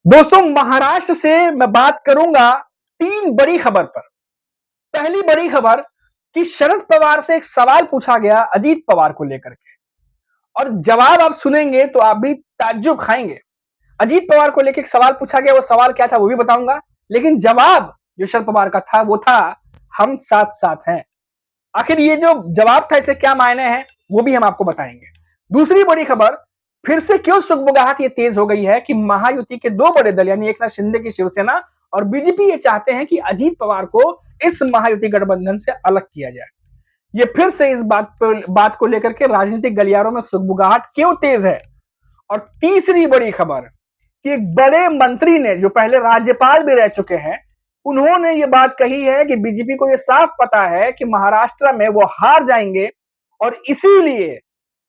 दोस्तों, महाराष्ट्र से मैं बात करूंगा 3 बड़ी खबर पर। पहली बड़ी खबर कि शरद पवार से एक सवाल पूछा गया अजीत पवार को लेकर के और जवाब आप सुनेंगे तो आप भी ताज्जुब खाएंगे। अजीत पवार को लेकर एक सवाल पूछा गया, वो सवाल क्या था वो भी बताऊंगा, लेकिन जवाब जो शरद पवार का था वो था हम साथ साथ हैं। आखिर ये जो जवाब था इससे क्या मायने हैं वो भी हम आपको बताएंगे। दूसरी बड़ी खबर, फिर से क्यों सुगबुगाहट ये तेज हो गई है कि महायुति के 2 बड़े दल यानी एकनाथ शिंदे की शिवसेना और बीजेपी ये चाहते हैं कि अजीत पवार को इस महायुति गठबंधन से अलग किया जाए। ये फिर से इस बात को लेकर के राजनीतिक गलियारों में सुगबुगाहट क्यों तेज है। और तीसरी बड़ी खबर कि एक बड़े मंत्री ने जो पहले राज्यपाल भी रह चुके हैं, उन्होंने ये बात कही है कि बीजेपी को ये साफ पता है कि महाराष्ट्र में वो हार जाएंगे और इसीलिए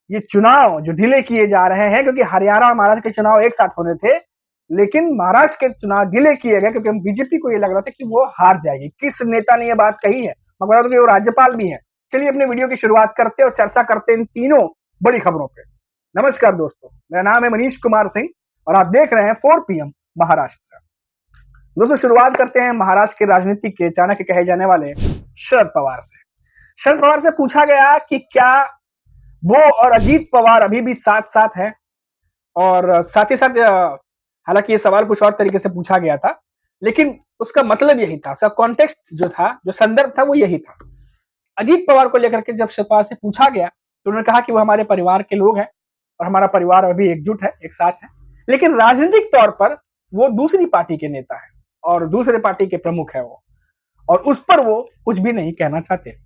ये चुनाव जो डिले किए जा रहे हैं, क्योंकि हरियाणा और महाराष्ट्र के चुनाव एक साथ होने थे, लेकिन महाराष्ट्र के चुनाव डिले किए गए क्योंकि बीजेपी को ये लग रहा था कि वो हार जाएगी। किस नेता ने ये बात कही है? मैं बता दूं कि वो राज्यपाल भी है। चलिए अपने वीडियो की शुरुआत करते हैं और चर्चा करते हैं इन तीनों बड़ी खबरों पे। नमस्कार दोस्तों, मेरा नाम है मनीष कुमार सिंह और आप देख रहे हैं 4 PM महाराष्ट्र। दोस्तों, शुरुआत करते हैं महाराष्ट्र के राजनीति के चाणक्य कहे जाने वाले शरद पवार से। शरद पवार से पूछा गया कि क्या वो और अजीत पवार अभी भी साथ साथ हैं, और साथ ही साथ हालांकि ये सवाल कुछ और तरीके से पूछा गया था, लेकिन उसका मतलब यही था, उसका कॉन्टेक्स्ट जो था, जो संदर्भ था वो यही था। अजीत पवार को लेकर के जब शरद पवार से पूछा गया तो उन्होंने कहा कि वो हमारे परिवार के लोग हैं और हमारा परिवार अभी एकजुट है, एक साथ है, लेकिन राजनीतिक तौर पर वो दूसरी पार्टी के नेता है और दूसरे पार्टी के प्रमुख है वो, और उस पर वो कुछ भी नहीं कहना चाहते।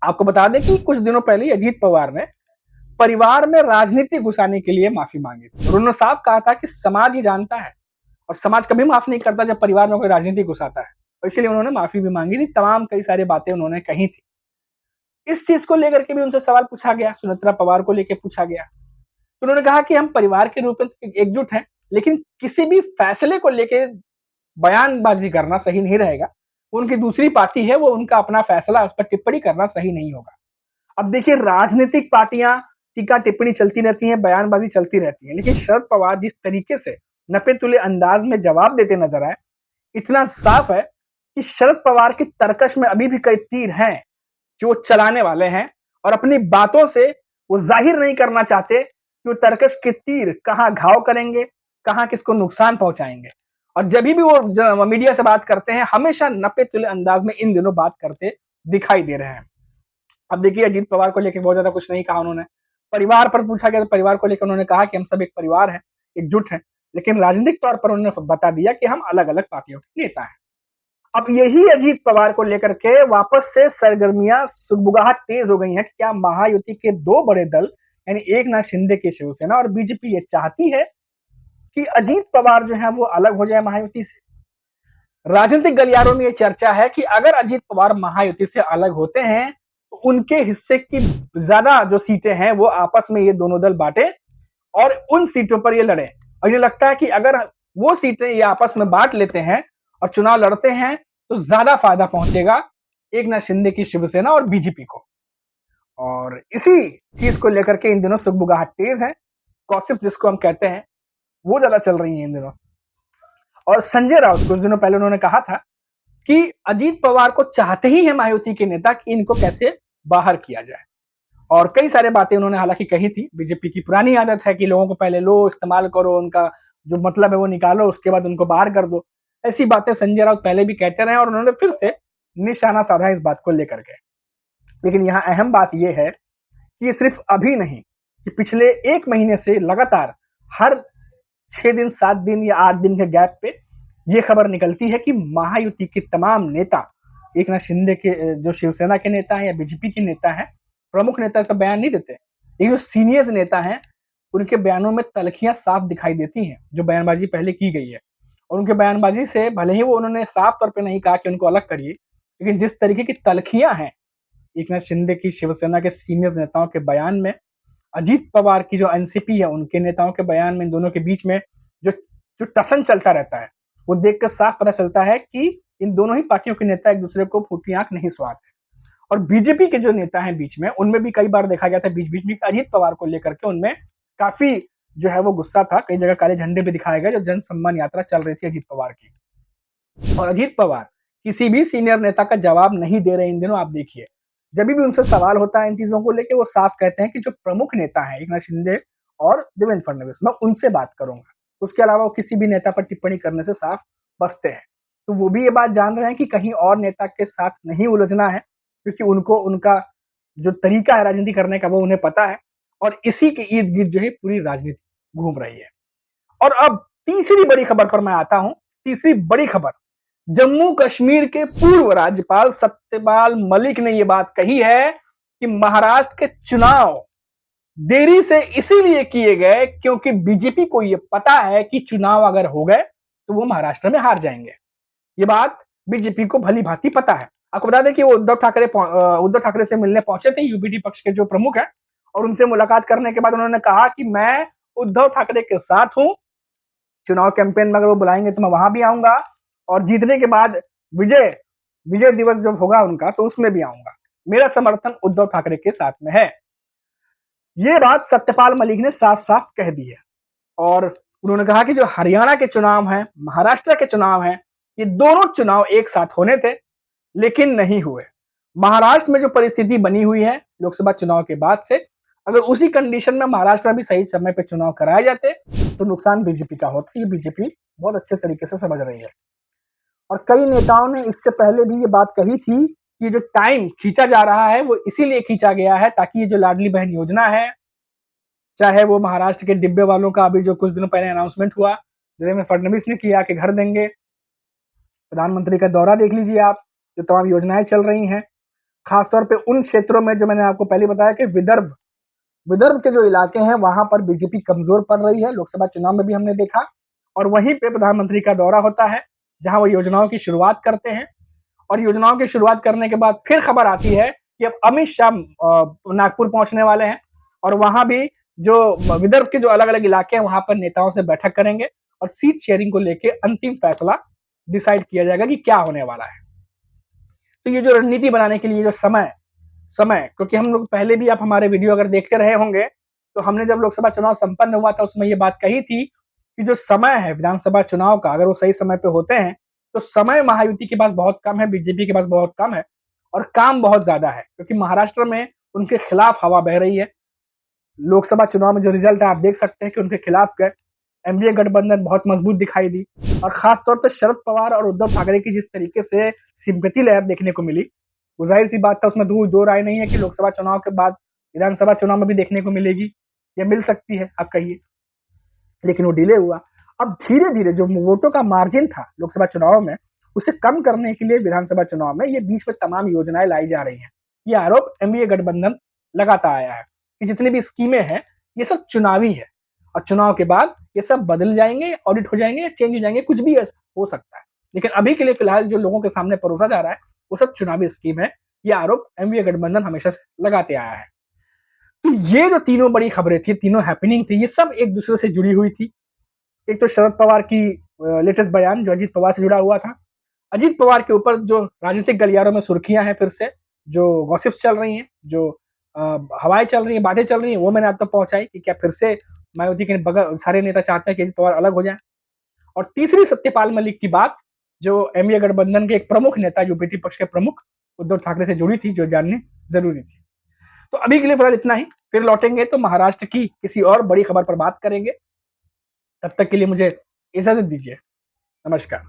आपको बता दें कि कुछ दिनों पहले अजीत पवार ने परिवार में राजनीति घुसाने के लिए माफी मांगी थी और उन्होंने साफ कहा था कि समाज ही जानता है और समाज कभी माफ नहीं करता जब परिवार में कोई राजनीति घुसाता है, और इसलिए उन्होंने माफी भी मांगी थी। तमाम कई सारी बातें उन्होंने कही थी। इस चीज को लेकर के भी उनसे सवाल पूछा गया, सुनेत्रा पवार को लेकर पूछा गया तो उन्होंने कहा कि हम परिवार के रूप में एकजुट हैं, लेकिन किसी भी फैसले को लेकर बयानबाजी करना सही नहीं रहेगा। उनकी दूसरी पार्टी है, वो उनका अपना फैसला, उस पर टिप्पणी करना सही नहीं होगा। अब देखिए, राजनीतिक पार्टियां टीका टिप्पणी चलती रहती हैं, बयानबाजी चलती रहती है, लेकिन शरद पवार जिस तरीके से नपे तुले अंदाज में जवाब देते नजर आए, इतना साफ है कि शरद पवार की तर्कश में अभी भी कई तीर हैं जो चलाने वाले हैं और अपनी बातों से वो जाहिर नहीं करना चाहते कि वो तर्कश के तीर कहां घाव करेंगे, कहां किसको नुकसान पहुंचाएंगे। और जब भी वो मीडिया से बात करते हैं, हमेशा नपे तुले अंदाज में इन दिनों बात करते दिखाई दे रहे हैं। अब देखिए, अजीत पवार को लेकर बहुत ज्यादा कुछ नहीं कहा उन्होंने। परिवार पर पूछा गया तो परिवार को लेकर उन्होंने कहा कि हम सब एक परिवार हैं, एकजुट हैं, लेकिन राजनीतिक तौर पर उन्होंने बता दिया कि हम अलग अलग पार्टियों के नेता हैं। अब यही अजीत पवार को लेकर के वापस से सरगर्मियां, सुगबुगाहट तेज हो गई है कि क्या महायुति के 2 बड़े दल यानी एकनाथ शिंदे की शिवसेना और बीजेपी ये चाहती है कि अजीत पवार जो है वो अलग हो जाए महायुति से। राजनीतिक गलियारों में ये चर्चा है कि अगर अजीत पवार महायुति से अलग होते हैं तो उनके हिस्से की ज्यादा जो सीटें हैं वो आपस में ये दोनों दल बांटे और उन सीटों पर ये लड़े। और ये लगता है कि अगर वो सीटें ये आपस में बांट लेते हैं और चुनाव लड़ते हैं तो ज्यादा फायदा पहुंचेगा एकनाथ शिंदे की शिवसेना और बीजेपी को। और इसी चीज को लेकर के इन दिनों सुगबुगाहट तेज है, गॉसिप्स जिसको हम कहते हैं वो ज्यादा चल रही है इन दिनों। और संजय राउत कुछ दिनों पहले उन्होंने कहा था कि अजीत पवार को चाहते ही है महायुति के नेता कि इनको कैसे बाहर किया जाए, और कई सारे बातें उन्होंने हालांकि कही थी। बीजेपी की पुरानी आदत है कि लोगों को पहले लो, इस्तेमाल करो, उनका जो मतलब है वो निकालो, उसके बाद उनको बाहर कर दो। ऐसी बातें संजय राउत पहले भी कहते रहे और उन्होंने फिर से निशाना साधा इस बात को लेकर के। लेकिन यहाँ अहम बात यह है कि ये सिर्फ अभी नहीं कि पिछले 1 महीने से लगातार हर 6 दिन, 7 दिन या 8 दिन के गैप पे ये खबर निकलती है कि महायुति के तमाम नेता, एकनाथ शिंदे के जो शिवसेना के नेता हैं या बीजेपी के नेता हैं, प्रमुख नेता इसका बयान नहीं देते, लेकिन जो सीनियर नेता हैं उनके बयानों में तलखियां साफ दिखाई देती हैं जो बयानबाजी पहले की गई है। और उनके बयानबाजी से भले ही वो उन्होंने साफ तौर पे नहीं कहा कि उनको अलग करिए, लेकिन जिस तरीके की तलखियां हैं एकनाथ शिंदे की शिवसेना के सीनियर नेताओं के बयान में, अजीत पवार की जो एनसीपी है उनके नेताओं के बयान में, इन दोनों के बीच में जो जो टसन चलता रहता है वो देखकर साफ पता चलता है कि इन दोनों ही पार्टियों के नेता एक दूसरे को फूटी आंख नहीं सुहाते। और बीजेपी के जो नेता हैं बीच में, उनमें भी कई बार देखा गया था बीच बीच में अजीत पवार को लेकर के उनमें काफी जो है वो गुस्सा था, कई जगह काले झंडे भी दिखाए गए जब जन सम्मान यात्रा चल रही थी अजीत पवार की। और अजीत पवार किसी भी सीनियर नेता का जवाब नहीं दे रहे इन दिनों। आप देखिए, जब भी उनसे सवाल होता है इन चीजों को लेके, वो साफ कहते हैं कि जो प्रमुख नेता है एकनाथ शिंदे और देवेंद्र फडणवीस, मैं उनसे बात करूंगा। उसके अलावा वो किसी भी नेता पर टिप्पणी करने से साफ बचते हैं। तो वो भी ये बात जान रहे हैं कि कहीं और नेता के साथ नहीं उलझना है, क्योंकि उनको उनका जो तरीका है राजनीति करने का वो उन्हें पता है, और इसी के इर्द गिर्द जो है पूरी राजनीति घूम रही है। और अब तीसरी बड़ी खबर पर मैं आता हूं। तीसरी बड़ी खबर, जम्मू कश्मीर के पूर्व राज्यपाल सत्यपाल मलिक ने यह बात कही है कि महाराष्ट्र के चुनाव देरी से इसीलिए किए गए क्योंकि बीजेपी को यह पता है कि चुनाव अगर हो गए तो वो महाराष्ट्र में हार जाएंगे। ये बात बीजेपी को भली भांति पता है। आपको बता दें कि वो उद्धव ठाकरे से मिलने पहुंचे थे, यूपीटी पक्ष के जो प्रमुख हैं, और उनसे मुलाकात करने के बाद उन्होंने कहा कि मैं उद्धव ठाकरे के साथ हूं, चुनाव कैंपेन में अगर वो बुलाएंगे तो मैं वहां भी आऊंगा, और जीतने के बाद विजय दिवस जब होगा उनका तो उसमें भी आऊंगा। मेरा समर्थन उद्धव ठाकरे के साथ में है। ये बात सत्यपाल मलिक ने साफ साफ कह दी है। और उन्होंने कहा कि जो हरियाणा के चुनाव हैं, महाराष्ट्र के चुनाव हैं, ये दोनों चुनाव एक साथ होने थे लेकिन नहीं हुए। महाराष्ट्र में जो परिस्थिति बनी हुई है लोकसभा चुनाव के बाद से, अगर उसी कंडीशन में महाराष्ट्र में भी सही समय पे चुनाव कराए जाते तो नुकसान बीजेपी का होता। ये बीजेपी बहुत अच्छे तरीके से समझ रही है। और कई नेताओं ने इससे पहले भी ये बात कही थी कि जो टाइम खींचा जा रहा है वो इसीलिए खींचा गया है ताकि ये जो लाडली बहन योजना है, चाहे वो महाराष्ट्र के डिब्बे वालों का अभी जो कुछ दिनों पहले अनाउंसमेंट हुआ, देवेंद्र फडणवीस ने किया कि घर देंगे, प्रधानमंत्री का दौरा देख लीजिए आप, जो तमाम योजनाएं चल रही हैं, खासतौर पे उन क्षेत्रों में जो मैंने आपको पहले बताया कि विदर्भ के जो इलाके हैं वहां पर बीजेपी कमजोर पड़ रही है, लोकसभा चुनाव में भी हमने देखा। और वहीं पे प्रधानमंत्री का दौरा होता है जहां वो योजनाओं की शुरुआत करते हैं, और योजनाओं की शुरुआत करने के बाद फिर खबर आती है कि अब अमित शाह नागपुर पहुंचने वाले हैं, और वहां भी जो विदर्भ के जो अलग अलग इलाके हैं वहां पर नेताओं से बैठक करेंगे और सीट शेयरिंग को लेकर अंतिम फैसला डिसाइड किया जाएगा कि क्या होने वाला है। तो ये जो रणनीति बनाने के लिए जो समय, क्योंकि हम लोग पहले भी आप हमारे वीडियो अगर देखते रहे होंगे तो हमने जब लोकसभा चुनाव संपन्न हुआ था उसमें ये बात कही थी कि जो समय है विधानसभा चुनाव का, अगर वो सही समय पे होते हैं तो समय महायुति के पास बहुत कम है, बीजेपी के पास बहुत कम है, और काम बहुत ज्यादा है क्योंकि महाराष्ट्र में उनके खिलाफ हवा बह रही है। लोकसभा चुनाव में जो रिजल्ट है आप देख सकते हैं कि उनके खिलाफ गए, एनडीए गठबंधन बहुत मजबूत दिखाई दी, और खासतौर पर शरद पवार और उद्धव ठाकरे की जिस तरीके से सिंपैथी लहर देखने को मिली, वो जाहिर सी बात था, उसमें दो राय नहीं है कि लोकसभा चुनाव के बाद विधानसभा चुनाव में भी देखने को मिलेगी या मिल सकती है, आप कहिए, लेकिन वो डिले हुआ। अब धीरे धीरे जो वोटों का मार्जिन था लोकसभा चुनाव में उसे कम करने के लिए विधानसभा चुनाव में ये बीच में तमाम योजनाएं लाई जा रही हैं। ये आरोप एनडीए गठबंधन लगाता आया है कि जितनी भी स्कीमें हैं ये सब चुनावी है, और चुनाव के बाद ये सब बदल जाएंगे, ऑडिट हो जाएंगे, चेंज हो जाएंगे, कुछ भी ऐसा हो सकता है, लेकिन अभी के लिए फिलहाल जो लोगों के सामने परोसा जा रहा है वो सब चुनावी स्कीम है। ये आरोप एनडीए गठबंधन हमेशा से लगाते आया है। तो ये जो तीनों बड़ी खबरें थी, तीनों हैपनिंग थी, ये सब एक दूसरे से जुड़ी हुई थी। एक तो शरद पवार की लेटेस्ट बयान जो अजीत पवार से जुड़ा हुआ था, अजीत पवार के ऊपर जो राजनीतिक गलियारों में सुर्खियां हैं, फिर से जो गॉसिप्स चल रही हैं, जो हवाएं चल रही हैं, बातें चल रही हैं, वो मैंने आप तक पहुंचाई कि क्या फिर से मायावती के बगल सारे नेता चाहते हैं कि अजीत पवार अलग हो जाए। और तीसरी सत्यपाल मलिक की बात जो एनडीए गठबंधन के एक प्रमुख नेता, यूपीटी पक्ष के प्रमुख उद्धव ठाकरे से जुड़ी थी, जो जाननी जरूरी थी। तो अभी के लिए फिलहाल इतना ही, फिर लौटेंगे तो महाराष्ट्र की किसी और बड़ी खबर पर बात करेंगे। तब तक के लिए मुझे इजाजत दीजिए। नमस्कार।